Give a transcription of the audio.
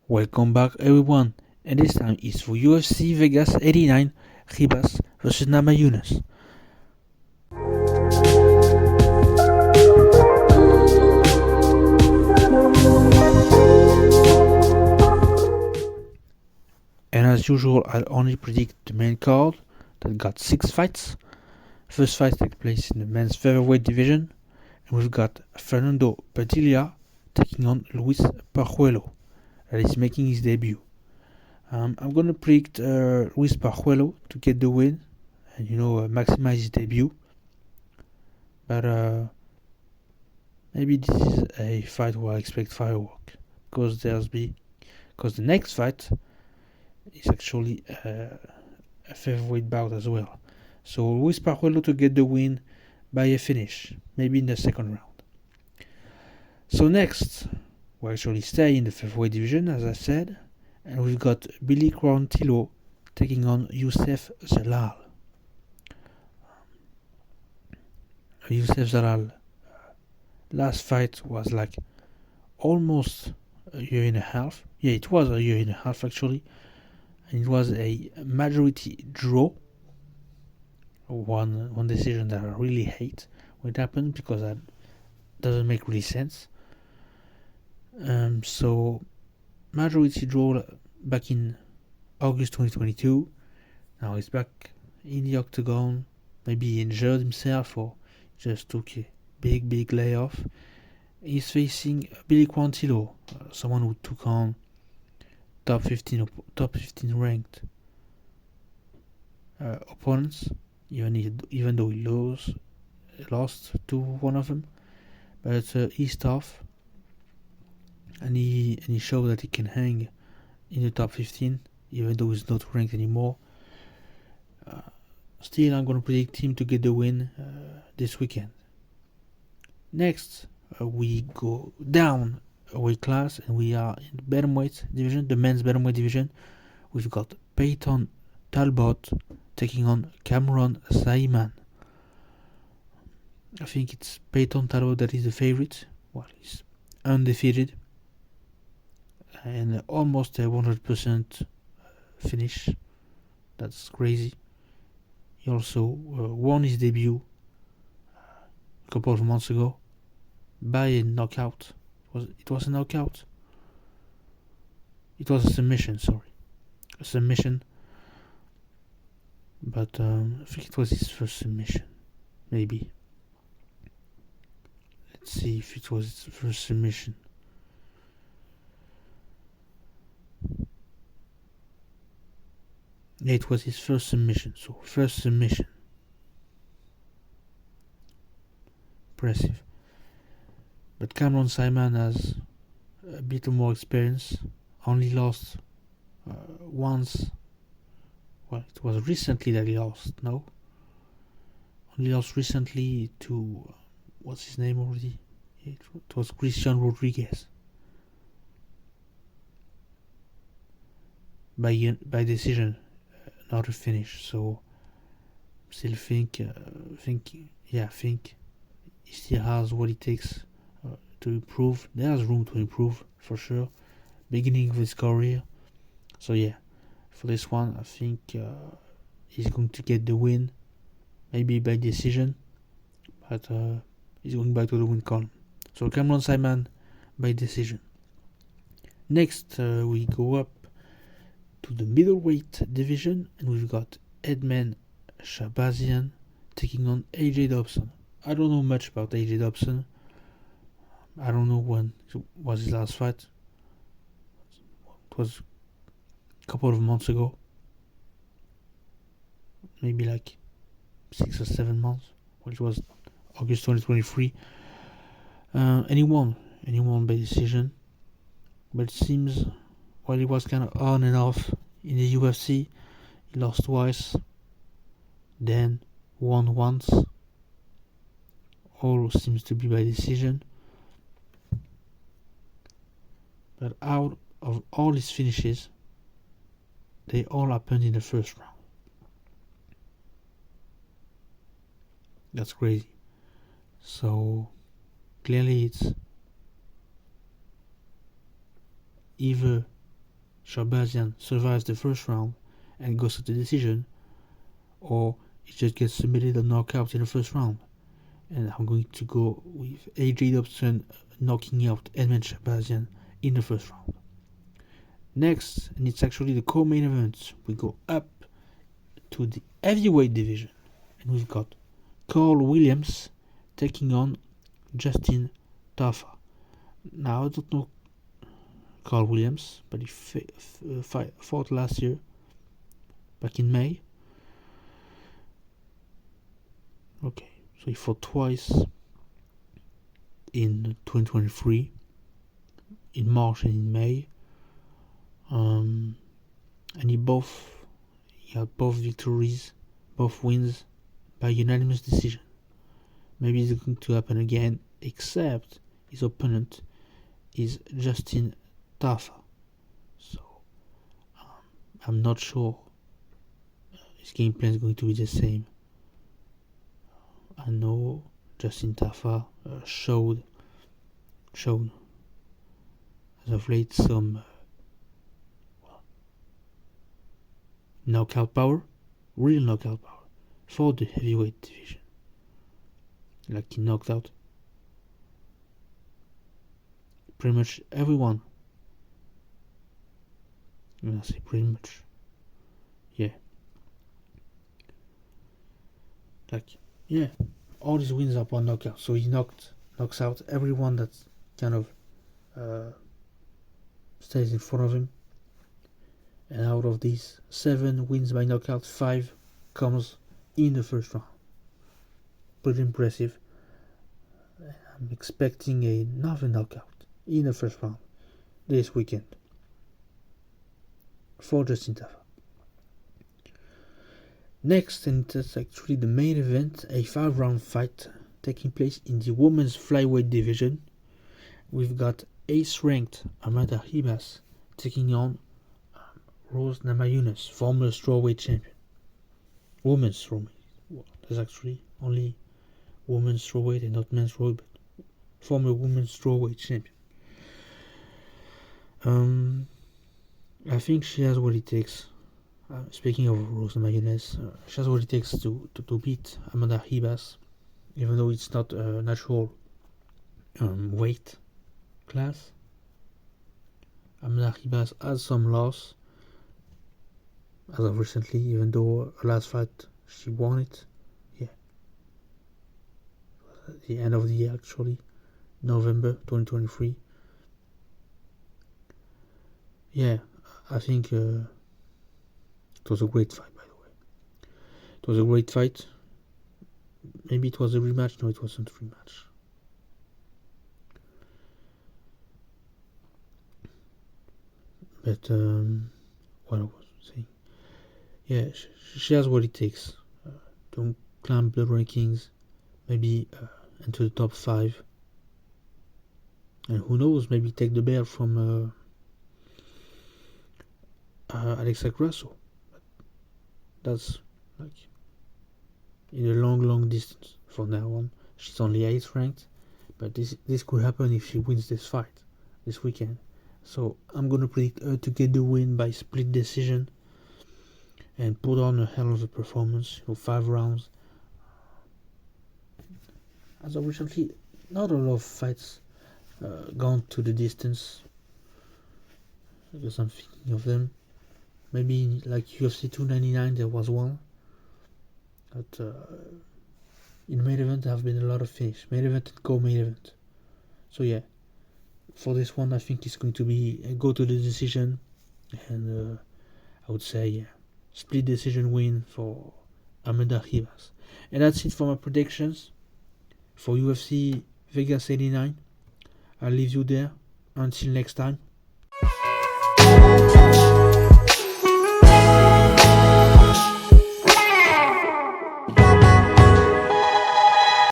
Welcome back everyone, and this time is for UFC Vegas 89, RIBAS vs NAMAJUNAS. And as usual, I'll only predict the main card that got 6 fights. First fight takes place in the men's featherweight division, and we've got Fernando Padilla taking on Luis Pajuelo, that is making his debut. I'm gonna predict Luis Pajuelo to get the win and maximize his debut. But maybe this is a fight where I expect firework, because the next fight is actually a featherweight bout as well. So Luis Pajuelo to get the win by a finish, maybe in the second round. So next, we actually stay in the featherweight division, as I said, and we've got Billy Quarantillo taking on Youssef Zalal. Youssef Zalal, last fight was like almost a year and a half. Yeah, it was a year and a half actually. And it was a majority draw. One decision that I really hate when it happens, because that doesn't make really sense. So majority draw back in August 2022. Now he's back in the octagon. Maybe he injured himself or just took a big layoff. He's facing Billy Quarantillo, someone who took on top 15 ranked opponents, even though he lost to one of them. But he's tough, and he showed that he can hang in the top 15, even though he's not ranked anymore. Still, I'm going to predict him to get the win this weekend. Next, we go down a weight class, and we are in the Bantamweight division, the men's Bantamweight division. We've got Peyton Talbot taking on Cameron Saaiman. I think it's Peyton Talbot that is the favorite. Well, he's undefeated and almost a 100% finish. That's crazy. He also won his debut a couple of months ago by a knockout. It was a knockout. It was a submission, a submission. But I think it was his first submission, maybe. Let's see if it was his first submission. Yeah, it was his first submission. So first submission. Impressive. But Cameron Saaiman has a bit more experience. Only lost once. Well, it was recently that he lost. No, only lost recently to what's his name already? It was Christian Rodriguez by decision, not a finish. So still think he still has what it takes to improve. There's room to improve for sure. Beginning of his career. So yeah, for this one, I think he's going to get the win, maybe by decision, but he's going back to the win column. So Cameron Saaiman by decision. Next, we go up to the middleweight division, and we've got Edmen Shabazian taking on AJ Dobson. I don't know much about AJ Dobson. I don't know when was his last fight. It was a couple of months ago. Maybe like 6 or 7 months. Well, it was August 2023. And he won by decision. But it seems while he was kind of on and off in the UFC, he lost twice, then won once. All seems to be by decision. But out of all his finishes, they all happened in the first round. That's crazy. So clearly it's either Shahbazian survives the first round and goes to the decision, or he just gets submitted or knocked out in the first round. And I'm going to go with AJ Dobson knocking out Edmund Shahbazian in the first round. Next, and it's actually the co-main event, we go up to the heavyweight division, and we've got Carl Williams taking on Justin Tafa. Now, I don't know Carl Williams, but he fought last year, back in May. Okay, so he fought twice in 2023, in March and in May. And he had both victories, both wins by unanimous decision. Maybe it's going to happen again, except his opponent is Justin Tafa. So I'm not sure his game plan is going to be the same. I know Justin Tafa showed as of late some knockout power, real knockout power for the heavyweight division. Like he knocked out pretty much everyone. I say pretty much. Yeah. All his wins are upon knockout. So he knocks out everyone that kind of stays in front of him. And out of these 7 wins by knockout, 5 comes in the first round. Pretty impressive. I'm expecting another knockout in the first round this weekend for Justin Tafa. Next, and that's actually the main event, a 5-round fight taking place in the women's flyweight division. We've got ace-ranked Amanda RIBAS taking on Rose NAMAJUNAS, former strawweight champion. Women's strawweight. Well, there's actually only women's strawweight and not men's strawweight, but former women's strawweight champion. I think she has what it takes. Speaking of Rose NAMAJUNAS, she has what it takes to beat Amanda RIBAS, even though it's not a natural weight class. Amanda RIBAS has some loss as of recently, even though her last fight she won it. Yeah, at the end of the year, actually, November 2023. Yeah, I think it was a great fight, by the way. It was a great fight. Maybe it was a rematch. No, it wasn't a rematch. But what I was saying, yeah, she has what it takes to climb the rankings, maybe into the top 5, and who knows, maybe take the belt from Alexa Grasso. But that's like in a long distance from now on. She's only 8th ranked, but this could happen if she wins this fight this weekend. So I'm gonna predict her to get the win by split decision and put on a hell of a performance. 5 rounds. As of recently, not a lot of fights gone to the distance, because I'm thinking of them. Maybe like UFC 299 there was one. But in main event there have been a lot of finish. Main event and co-main event. So yeah, for this one I think it's going to be a go to the decision, and I would say split decision win for Amanda RIBAS. And that's it for my predictions for UFC Vegas 89. I'll leave you there. Until next time.